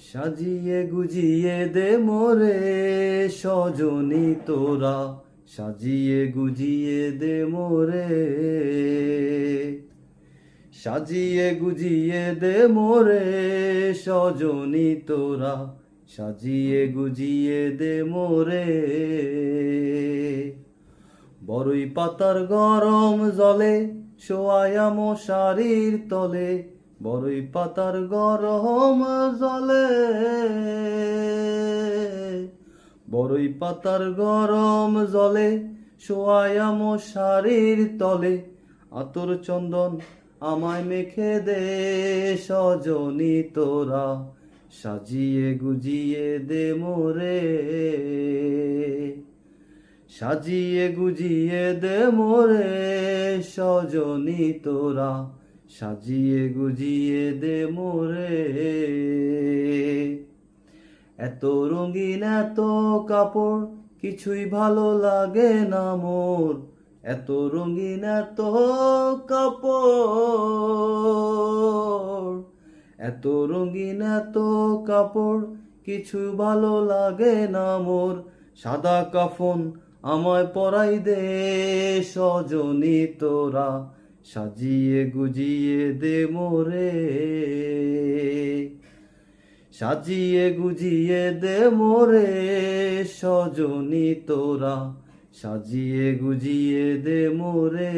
সাজিয়ে গুজিয়ে দে মোরে সজনী তোরা, সাজিয়ে গুজিয়ে দে মোরে, সাজিয়ে গুজিয়ে দে মোরে সজনী তোরা, সাজিয়ে গুজিয়ে দে মোরে। বরই পাতার গরম জলে শোয়ায়া মশারির তলে, বরই পাতার গরম জলে, বরই পাতার গরম জলে শোয়ায়া মশারির তলে, আতর চন্দন আমায় মেখে দে সজনী তোরা, সাজিয়ে গুজিয়ে দে মোরে, সাজিয়ে গুজিয়ে দে মোরে সজনী তোরা, সাজিয়ে গুজিয়ে দে মোরে। এত রঙিন এত কাপড় কিছুই ভালো লাগে না মোর, এত রঙিন এত কাপড়, এত রঙিন এত কাপড় কিছু ভালো লাগে না মোর। সাদা কাফন আমায় পরাই দে সজনী তোরা, সাজিয়ে গুজিয়ে দে মোরে, সাজিয়ে গুজিয়ে দে মোরে সজনী তোরা, সাজিয়ে গুজিয়ে দে মোরে।